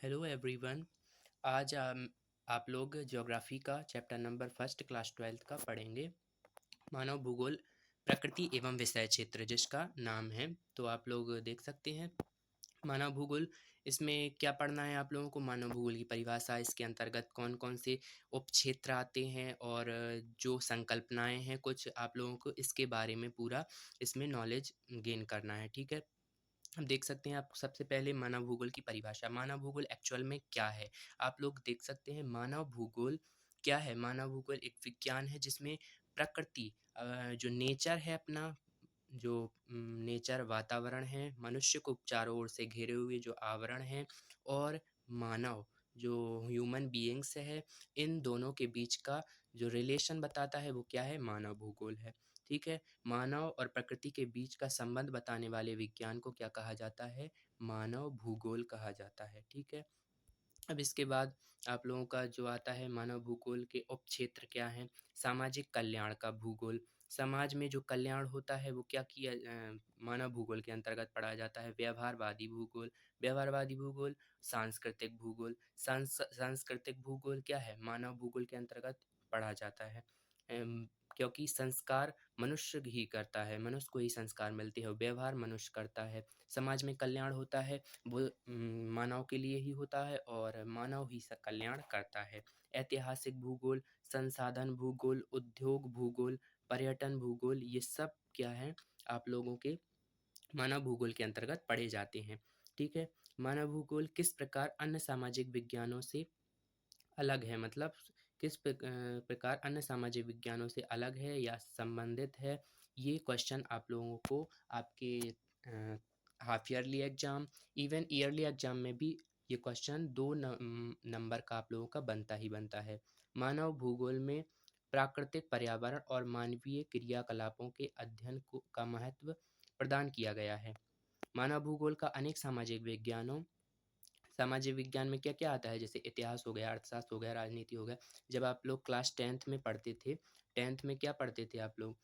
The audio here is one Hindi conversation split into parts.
Hello everyone. आज आप लोग ज्योग्राफी का chapter number first class 12th का पढ़ेंगे। मानव भूगोल प्रकृति एवं विषय क्षेत्र जिसका नाम है। तो आप लोग देख सकते हैं मानव भूगोल, इसमें क्या पढ़ना है आप लोगों को। मानव भूगोल की परिभाषा, इसके अंतर्गत कौन कौन से उपक्षेत्र आते हैं और जो संकल्पनाएं हैं कुछ आप लोगों को इसके बारे में पूरा इसमें नॉलेज गेन करना है। ठीक है, हम देख सकते हैं। आप सबसे पहले मानव भूगोल की परिभाषा, मानव भूगोल एक्चुअल में क्या है आप लोग देख सकते हैं। मानव भूगोल क्या है? मानव भूगोल एक विज्ञान है जिसमें प्रकृति, जो नेचर है अपना, जो नेचर वातावरण है, मनुष्य को चारों ओर से घेरे हुए जो आवरण है, और मानव जो ह्यूमन बीइंग्स है, इन दोनों के बीच का जो रिलेशन बताता है वो क्या है? मानव भूगोल है। ठीक है, मानव और प्रकृति के बीच का संबंध बताने वाले विज्ञान को क्या कहा जाता है? मानव भूगोल कहा जाता है। ठीक है, अब इसके बाद आप लोगों का जो आता है मानव भूगोल के उपक्षेत्र क्या हैं? सामाजिक कल्याण का भूगोल, समाज में जो कल्याण होता है वो क्या किया मानव भूगोल के अंतर्गत पढ़ा जाता है। व्यवहारवादी भूगोल, व्यवहारवादी भूगोल, सांस्कृतिक भूगोल, सांस्कृतिक भूगोल क्या है? मानव भूगोल के अंतर्गत पढ़ा जाता है। क्योंकि संस्कार मनुष्य ही करता है, मनुष्य को ही संस्कार मिलते हैं, व्यवहार मनुष्य करता है। समाज में कल्याण होता है वो मानव के लिए ही होता है और मानव ही कल्याण करता है। ऐतिहासिक भूगोल, संसाधन भूगोल, उद्योग भूगोल, पर्यटन भूगोल, ये सब क्या है? आप लोगों के मानव भूगोल के अंतर्गत पढ़े जाते हैं। ठीक है, मानव भूगोल किस प्रकार अन्य सामाजिक विज्ञानों से अलग है, मतलब किस प्रकार अन्य सामाजिक विज्ञानों से अलग है या संबंधित है? ये क्वेश्चन आप लोगों को आपके half yearly exam, even yearly exam में भी ये क्वेश्चन दो नंबर का आप लोगों का बनता ही बनता है। मानव भूगोल में प्राकृतिक पर्यावरण और मानवीय क्रियाकलापों के अध्ययन को का महत्व प्रदान किया गया है। मानव भूगोल का अनेक सामाजिक विज्ञान में क्या-क्या आता है? जैसे इतिहास हो गया, अर्थशास्त्र हो गया, राजनीति हो गया। जब आप लोग क्लास 10th में पढ़ते थे, 10th में क्या पढ़ते थे आप लोग?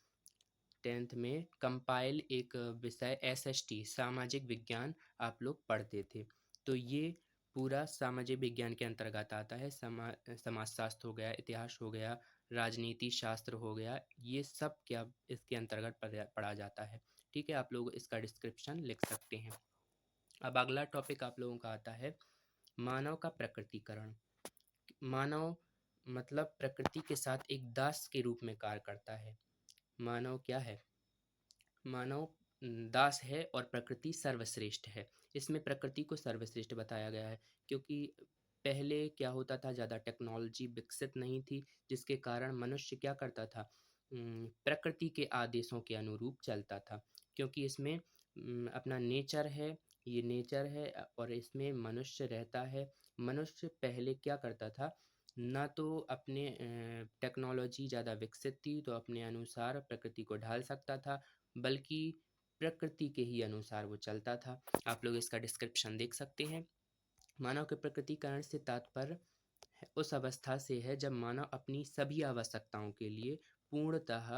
10th में कंपाइल एक विषय एसएसटी सामाजिक विज्ञान आप लोग पढ़ते थे। तो ये पूरा सामाजिक विज्ञान के अंतर्गत आता है। समाजशास्त्र हो गया, इतिहास हो गया, राजनीति शास्त्र हो गया, ये सब क्या इसके अंतर्गत पढ़ा जाता है। ठीक है, आप लोग इसका डिस्क्रिप्शन लिख सकते हैं। अब अगला टॉपिक आप लोगों का आता है मानव का प्रकृतिकरण। मानव मतलब प्रकृति के साथ एक दास के रूप में कार्य करता है। मानव क्या है? मानव दास है और प्रकृति सर्वश्रेष्ठ है। इसमें प्रकृति को सर्वश्रेष्ठ बताया गया है क्योंकि पहले क्या होता था, ज़्यादा टेक्नोलॉजी विकसित नहीं थी, जिसके कारण मनुष्य क्या करता था? प्रकृति के आदेशों के अनुरूप चलता था, क्योंकि इसमें अपना नेचर है, ये नेचर है और इसमें मनुष्य रहता है। मनुष्य पहले क्या करता था? ना तो अपने टेक्नोलॉजी ज़्यादा विकसित थी तो अपने अनुसार प्रकृति को ढाल सकता था, बल्कि प्रकृति के ही अनुसार वो चलता था। आप लोग इसका डिस्क्रिप्शन देख सकते हैं। मानव के प्रकृतिकरण से तात्पर्य उस अवस्था से है जब मानव अपनी सभी आवश्यकताओं के लिए पूर्णतः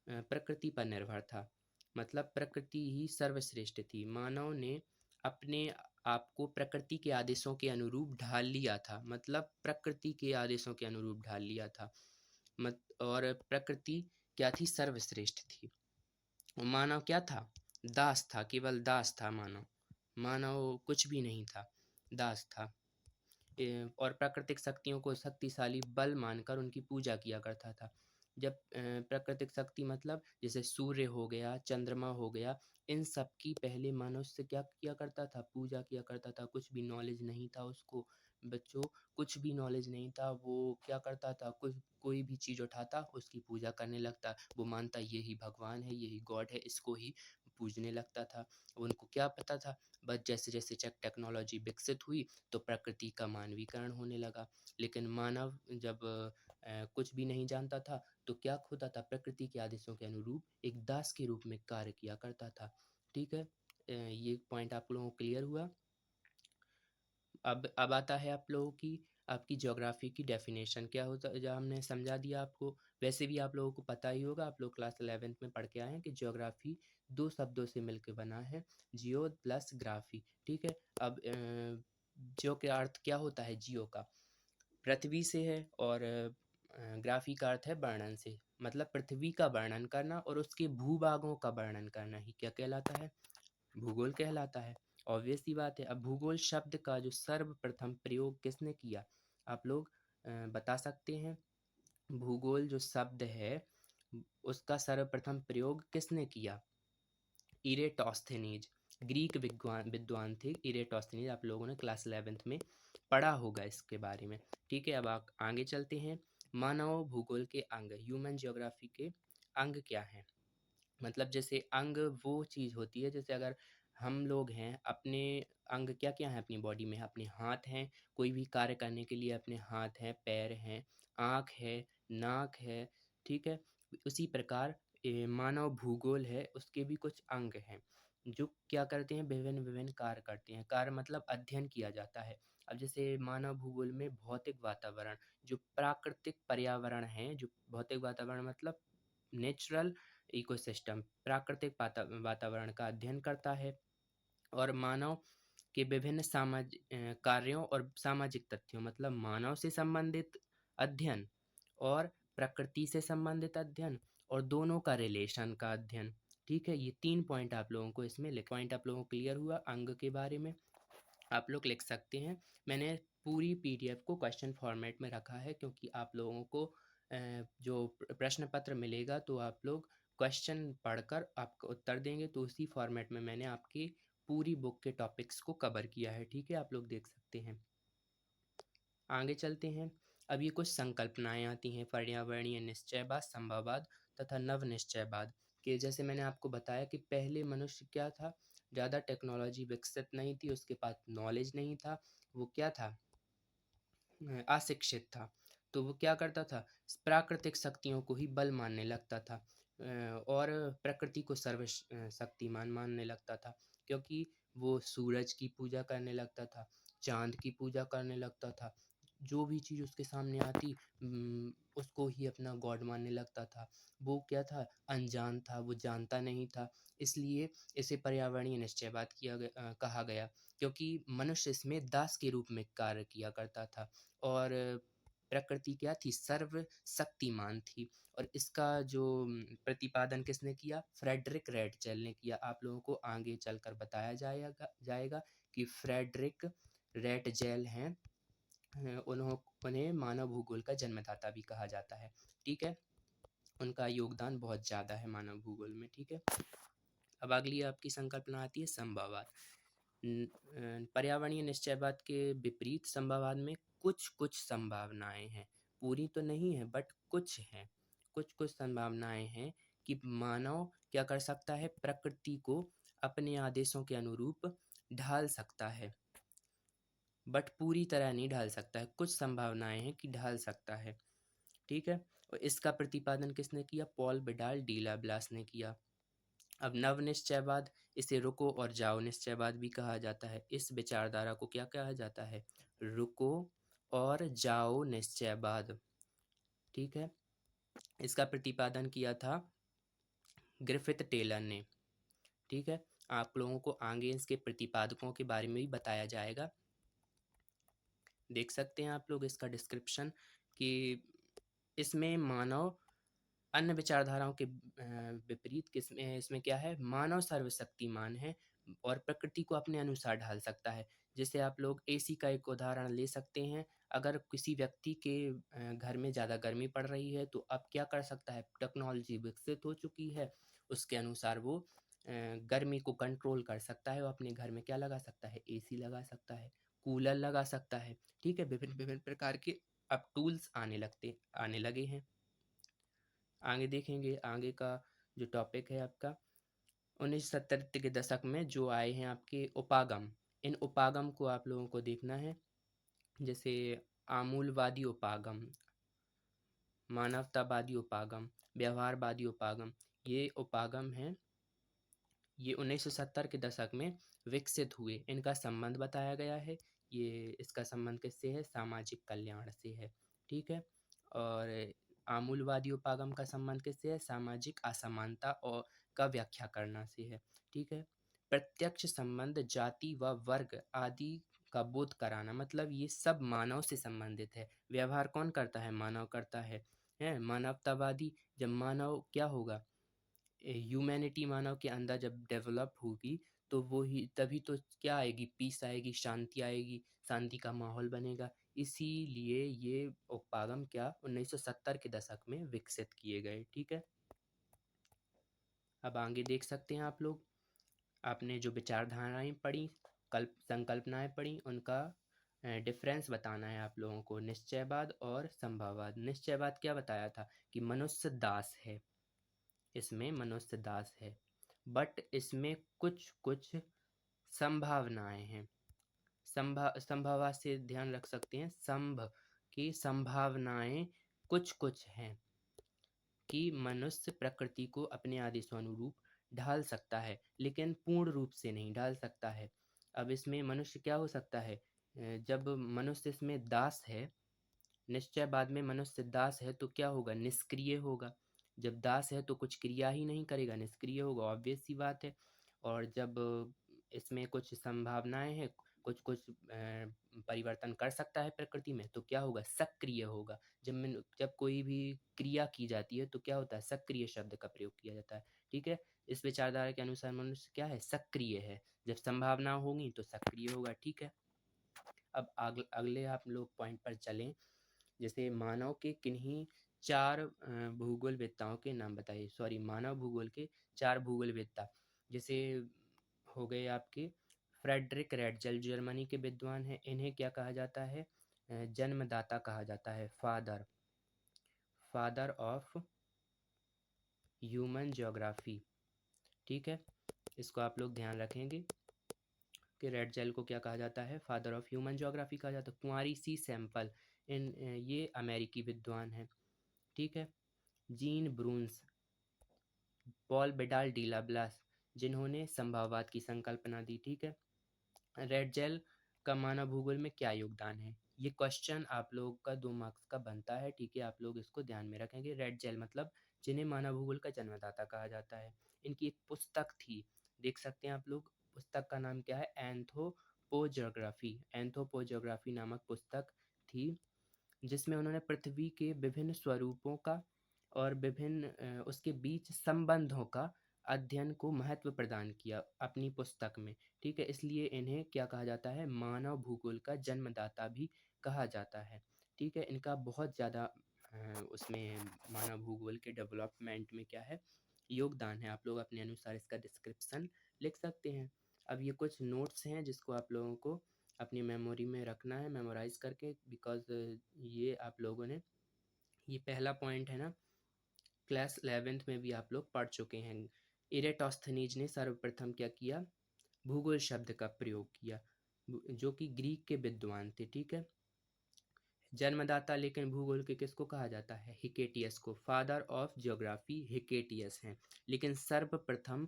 प्रकृति पर निर्भर था। मतलब प्रकृति ही सर्वश्रेष्ठ थी। मानव ने अपने आप को प्रकृति के आदेशों के अनुरूप ढाल लिया था, मतलब प्रकृति के आदेशों के अनुरूप ढाल लिया था। और प्रकृति क्या थी? सर्वश्रेष्ठ थी। मानव क्या था? दास था, केवल दास था मानव। मानव कुछ भी नहीं था, दास था। और प्राकृतिक शक्तियों को शक्तिशाली बल मानकर उनकी पूजा किया करता था। जब प्राकृतिक शक्ति मतलब जैसे सूर्य हो गया, चंद्रमा हो गया, इन सब की पहले मनुष्य क्या किया करता था? पूजा किया करता था। कुछ भी नॉलेज नहीं था उसको, बच्चों, कुछ भी नॉलेज नहीं था। वो क्या करता था? कोई भी चीज़ उठाता, उसकी पूजा करने लगता। वो मानता यही भगवान है, यही गॉड है, इसको ही पूजने लगता था। उनको क्या पता था? बस जैसे-जैसे टेक्नोलॉजी विकसित हुई तो प्रकृति का मानवीकरण होने लगा। लेकिन मानव जब कुछ भी नहीं जानता था तो क्या होता था? प्रकृति के आदेशों के अनुरूप एक दास के रूप में कार्य किया करता था। ठीक है? ये पॉइंट आप लोगों को क्लियर हुआ? अब आता है आप लोगों की आपकी ज्योग्राफी की डेफिनेशन क्या होता है, जो हमने समझा दिया आपको। वैसे भी आप लोगों को पता ही होगा, आप लोग क्लास 11th में पढ़ के आए हैं कि ज्योग्राफी दो शब्दों से मिलकर बना है, जियो प्लस ग्राफी। ठीक है, अब जो के अर्थ क्या होता है जियो का, पृथ्वी से है, और ग्राफी का अर्थ है वर्णन से, मतलब पृथ्वी का वर्णन करना और उसके भूभागों का वर्णन करना ही क्या कहलाता है, भूगोल कहलाता है। ऑब्वियस सी बात है। अब भूगोल शब्द का जो सर्वप्रथम प्रयोग किसने किया, आप लोग बता सकते हैं। भूगोल जो शब्द है उसका सर्वप्रथम प्रयोग किसने किया, इरेटोस्थेनीज, ग्रीक विद्वान विद्वान थे इरेटोस्थेनीज। आप लोगों ने क्लास 11th में पढ़ा होगा इसके बारे में। ठीक है, अब आप आगे चलते हैं। मानव भूगोल के अंग, ह्यूमन ज्योग्राफी के अंग क्या हैं, मतलब जैसे अंग वो चीज़ होती है, जैसे अगर हम लोग हैं, अपने अंग क्या क्या हैं अपनी बॉडी में, अपने हाथ हैं, कोई भी कार्य करने के लिए अपने हाथ हैं, पैर हैं, आँख है, नाक है, ठीक है। उसी प्रकार मानव भूगोल है, उसके भी कुछ अंग हैं जो क्या करते हैं, विभिन्न विभिन्न कार्य करते हैं। कार्य मतलब अध्ययन किया जाता है। अब जैसे मानव भूगोल में भौतिक वातावरण, जो प्राकृतिक पर्यावरण है, जो भौतिक वातावरण मतलब नेचुरल इकोसिस्टम, प्राकृतिक वातावरण का अध्ययन करता है, और मानव के विभिन्न कार्यों और सामाजिक तथ्यों, मतलब मानव से संबंधित अध्ययन और प्रकृति से संबंधित अध्ययन, और दोनों का रिलेशन का अध्ययन। ठीक है, ये 3 पॉइंट आप लोगों को इसमें पॉइंट आप लोगों को क्लियर हुआ अंग के बारे में, आप लोग लिख सकते हैं। मैंने पूरी पीडीएफ को क्वेश्चन फॉर्मेट में रखा है, क्योंकि आप लोगों को जो प्रश्न पत्र मिलेगा तो आप लोग क्वेश्चन पढ़कर आपको उत्तर देंगे, तो उसी फॉर्मेट में मैंने आपकी पूरी बुक के टॉपिक्स को कवर किया है। ठीक है, आप लोग देख सकते हैं। आगे चलते हैं। अब ये कुछ संकल्पनाएं आती हैं, पर्यावरणीय निश्चयवाद, संभववाद तथा नव निश्चयवाद के। जैसे मैंने आपको बताया कि पहले मनुष्य क्या था, ज़्यादा टेक्नोलॉजी विकसित नहीं थी, उसके पास नॉलेज नहीं था, वो क्या था, अशिक्षित था। तो वो क्या करता था, प्राकृतिक शक्तियों को ही बल मानने लगता था, और प्रकृति को शक्तिमान मानने लगता था, क्योंकि वो सूरज की पूजा करने लगता था, चांद की पूजा करने लगता था, जो भी चीज़ उसके सामने आती उसको ही अपना गॉड मानने लगता था। वो क्या था, अनजान था, वो जानता नहीं था। इसलिए इसे पर्यावरणीय निश्चयवाद कहा गया, क्योंकि मनुष्य इसमें दास के रूप में कार्य किया करता था, और प्रकृति क्या थी, सर्वशक्तिमान थी। और इसका जो प्रतिपादन किसने किया, फ्रेडरिक रेडचेल ने किया। आप लोगों को आगे चलकर बताया जाएगा कि फ्रेडरिक रेडचेल हैं, उन्हें मानव भूगोल का जन्मदाता भी कहा जाता है। ठीक है, उनका योगदान बहुत ज़्यादा है मानव भूगोल में। ठीक है, अब अगली आपकी संकल्पना आती है संभववाद। पर्यावरणीय निश्चयवाद के विपरीत संभववाद में कुछ कुछ संभावनाएं हैं, पूरी तो नहीं है बट कुछ हैं, कुछ कुछ संभावनाएं हैं कि मानव क्या कर सकता है, प्रकृति को अपने आदेशों के अनुरूप ढाल सकता है, बट पूरी तरह नहीं ढाल सकता है। कुछ संभावनाएं हैं कि ढाल सकता है। ठीक है, और इसका प्रतिपादन किसने किया, पॉल बिडाल डीला ब्लास ने किया। अब नव निश्चयवाद, इसे रुको और जाओ निश्चयवाद भी कहा जाता है। इस विचारधारा को क्या कहा जाता है, रुको और जाओ निश्चयवाद। ठीक है, इसका प्रतिपादन किया था ग्रिफिथ टेलर ने। ठीक है, आप लोगों को आगे इसके प्रतिपादकों के बारे में भी बताया जाएगा। देख सकते हैं आप लोग इसका डिस्क्रिप्शन कि इसमें मानव अन्य विचारधाराओं के विपरीत किसमें, इसमें क्या है, मानव सर्वशक्तिमान है और प्रकृति को अपने अनुसार ढाल सकता है। जैसे आप लोग एसी का एक उदाहरण ले सकते हैं। अगर किसी व्यक्ति के घर में ज़्यादा गर्मी पड़ रही है तो अब क्या कर सकता है, टेक्नोलॉजी विकसित हो चुकी है, उसके अनुसार वो गर्मी को कंट्रोल कर सकता है, वो अपने घर में क्या लगा सकता है, एसी लगा सकता है, कूलर लगा सकता है। ठीक है, विभिन्न विभिन्न प्रकार के अब टूल्स आने लगे हैं। आगे देखेंगे, आगे का जो टॉपिक है आपका 1970 के दशक में जो आए हैं आपके उपागम, इन उपागम को आप लोगों को देखना है। जैसे आमूलवादी उपागम, मानवतावादी उपागम, व्यवहारवादी उपागम, ये उपागम हैं, ये 1970 के दशक में विकसित हुए। इनका संबंध बताया गया है। ये इसका संबंध किससे है, सामाजिक कल्याण से है। ठीक है, और आमूलवादी उपागम का संबंध किससे है, सामाजिक असमानता और का व्याख्या करना से है। ठीक है, प्रत्यक्ष संबंध जाति व वर्ग आदि का बोध कराना, मतलब ये सब मानव से संबंधित है। व्यवहार कौन करता है? मानव करता है मानवतावादी। जब मानव क्या होगा, ह्यूमैनिटी मानव के अंदर जब डेवलप होगी तो वो ही तभी तो क्या आएगी, पीस आएगी, शांति आएगी, शांति का माहौल बनेगा। इसीलिए ये उपागम क्या 1970 के दशक में विकसित किए गए। ठीक है, अब आगे देख सकते हैं आप लोग। आपने जो विचारधाराएं पढ़ी, संकल्पनाएं पढ़ी, उनका डिफरेंस बताना है आप लोगों को, निश्चयवाद और संभववाद। निश्चयवाद क्या बताया था कि मनुष्य दास है, इसमें मनुष्य दास है, बट इसमें कुछ कुछ संभावनाएं हैं। संभवा से ध्यान रख सकते हैं, संभ की संभावनाएं कुछ कुछ हैं कि मनुष्य प्रकृति को अपने आदेशानुरूप ढाल सकता है, लेकिन पूर्ण रूप से नहीं ढाल सकता है। अब इसमें मनुष्य क्या हो सकता है, जब मनुष्य इसमें दास है, निश्चयवाद में मनुष्य दास है तो क्या होगा, निष्क्रिय होगा। जब दास है तो कुछ क्रिया ही नहीं करेगा, निष्क्रिय होगा, ऑब्वियस सी बात है। और जब इसमें कुछ संभावनाएं हैं, कुछ कुछ परिवर्तन कर सकता है प्रकृति में, तो क्या होगा, सक्रिय होगा। जब कोई भी क्रिया की जाती है तो क्या होता है, सक्रिय शब्द का प्रयोग किया जाता है। ठीक है, इस विचारधारा के अनुसार मनुष्य क्या है, सक्रिय है। जब संभावना होगी तो सक्रिय होगा। ठीक है, अब अगले आप लोग पॉइंट पर चलें। जैसे मानव के किन्हीं 4 भूगोलवेत्ताओं के नाम बताइए। सॉरी, मानव भूगोल के 4 भूगोलवेत्ता। जैसे हो गए आपके फ्रेडरिक रेडजल, जर्मनी के विद्वान हैं। इन्हें क्या कहा जाता है, जन्मदाता कहा जाता है, फादर ऑफ ह्यूमन ज्योग्राफी। ठीक है, इसको आप लोग ध्यान रखेंगे कि रेडजल को क्या कहा जाता है, फादर ऑफ ह्यूमन ज्योग्राफी कहा जाता है। कुंवारी सी सैंपल, ये अमेरिकी विद्वान हैं। ठीक है, जीन ब्रून्स, पॉल बिडाल डीला ब्लास, जिन्होंने संभाववाद की संकल्पना दी। ठीक है, रेड जेल का मानव भूगोल में क्या योगदान है, ये क्वेश्चन आप लोग का 2 मार्क्स का बनता है। ठीक है, आप लोग इसको ध्यान में रखेंगे। रेड जेल मतलब जिन्हें मानव भूगोल का जन्मदाता कहा जाता है। इनकी एक पुस्तक थी, देख सकते हैं आप लोग, पुस्तक का नाम क्या है, एंथ्रोपोजोग्राफी नामक पुस्तक थी, जिसमें उन्होंने पृथ्वी के विभिन्न स्वरूपों का और विभिन्न उसके बीच संबंधों का अध्ययन को महत्व प्रदान किया अपनी पुस्तक में। ठीक है, इसलिए इन्हें क्या कहा जाता है, मानव भूगोल का जन्मदाता भी कहा जाता है। ठीक है, इनका बहुत ज़्यादा उसमें मानव भूगोल के डेवलपमेंट में क्या है, योगदान है। आप लोग अपने अनुसार इसका डिस्क्रिप्शन लिख सकते हैं। अब ये कुछ नोट्स हैं जिसको आप लोगों को अपनी मेमोरी में रखना है, मेमोराइज करके, बिकॉज ये आप लोगों ने, ये पहला पॉइंट है ना, क्लास 11th में भी आप लोग पढ़ चुके हैं। इरेटोस्थनीज ने सर्वप्रथम क्या किया, भूगोल शब्द का प्रयोग किया, जो कि ग्रीक के विद्वान थे। ठीक है, जन्मदाता लेकिन भूगोल के किसको कहा जाता है, हिकेटियस को। फादर ऑफ ज्योग्राफी हिकेटियस हैं, लेकिन सर्वप्रथम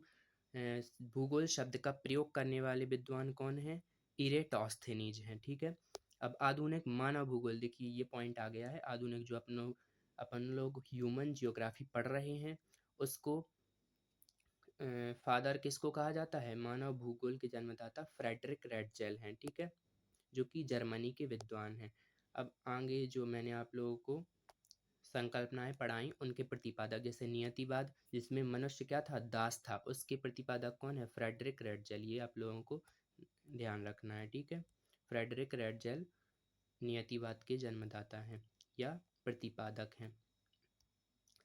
भूगोल शब्द का प्रयोग करने वाले विद्वान कौन हैं, इरेटोस्थनीज हैं। ठीक है, अब आधुनिक मानव भूगोल, देखिए ये पॉइंट आ गया है। आधुनिक जो अपन लोग ह्यूमन जियोग्राफी पढ़ रहे हैं, उसको फादर किसको कहा जाता है, मानव भूगोल के जन्मदाता फ्रेडरिक रेडजेल हैं। ठीक है, जो कि जर्मनी के विद्वान हैं। अब आगे जो मैंने आप लोगों को संकल्पनाएं पढ़ाई, उनके प्रतिपादक, जैसे नियतिवाद, जिसमें मनुष्य क्या था, दास था, उसके प्रतिपादक कौन है, फ्रेडरिक रेडजेल। ये आप लोगों को ध्यान रखना है। ठीक है, फ्रेडरिक रेडजेल नियतिवाद के जन्मदाता हैं या प्रतिपादक हैं।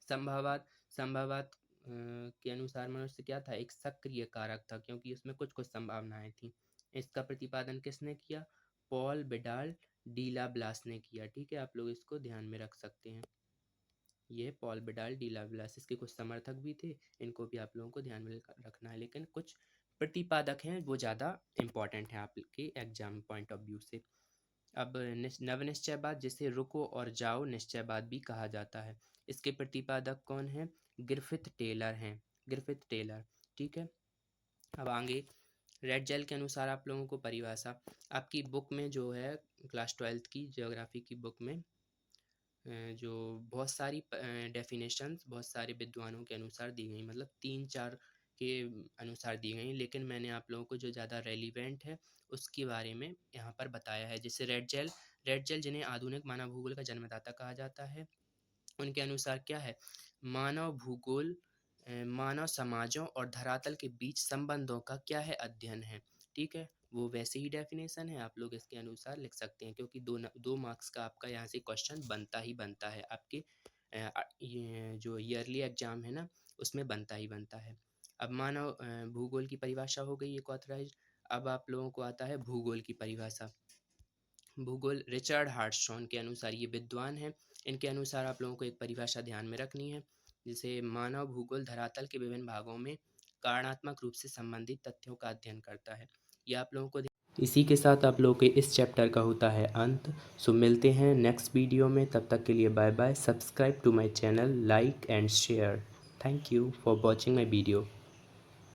संभववाद के अनुसार मनुष्य क्या था, एक सक्रिय कारक था, क्योंकि उसमें कुछ कुछ संभावनाएं थी। इसका प्रतिपादन किसने किया, पॉल बिडाल डीला ब्लास ने किया। ठीक है, आप लोग इसको ध्यान में रख सकते हैं। ये पॉल बिडाल डीला ब्लास, इसके कुछ समर्थक भी थे, इनको भी आप लोगों को ध्यान में रखना है, लेकिन कुछ प्रतिपादक हैं वो ज़्यादा इम्पॉर्टेंट है आपके एग्जाम पॉइंट ऑफ व्यू से। अब नवनिश्चयवाद, जिसे रुको और जाओ निश्चयवाद भी कहा जाता है, इसके प्रतिपादक कौन है, ग्रिफिथ टेलर हैं, ग्रिफिथ टेलर। ठीक है, अब आगे रेड जेल के अनुसार आप लोगों को परिभाषा आपकी बुक में जो है, क्लास 12th की ज्योग्राफी की बुक में जो बहुत सारी डेफिनेशंस बहुत सारे विद्वानों के अनुसार दी गई, मतलब 3-4 के अनुसार दी गई, लेकिन मैंने आप लोगों को जो ज़्यादा रेलिवेंट है उसके बारे में यहाँ पर बताया है। जैसे रेड जेल जिन्हें आधुनिक मानव भूगोल का जन्मदाता कहा जाता है, उनके अनुसार क्या है, मानव भूगोल मानव समाजों और धरातल के बीच संबंधों का क्या है, अध्ययन है। ठीक है, वो वैसे ही डेफिनेशन है, आप लोग इसके अनुसार लिख सकते हैं, क्योंकि 2 मार्क्स का आपका यहाँ से क्वेश्चन बनता ही बनता है, आपके ये जो ईयरली एग्जाम है ना उसमें बनता ही बनता है। अब मानव भूगोल की परिभाषा हो गई एक ऑथराइज। अब आप लोगों को आता है भूगोल की परिभाषा। भूगोल रिचर्ड हार्टस्टोन के अनुसार ये विद्वान हैं, इनके अनुसार आप लोगों को एक परिभाषा ध्यान में रखनी है, जिसे मानव भूगोल धरातल के विभिन्न भागों में कारणात्मक रूप से संबंधित तथ्यों का अध्ययन करता है। ये आप लोगों को इसी के साथ आप लोगों के इस चैप्टर का होता है अंत। सो मिलते हैं नेक्स्ट वीडियो में, तब तक के लिए bye bye. Subscribe to my channel, like and share. Thank you for watching my video.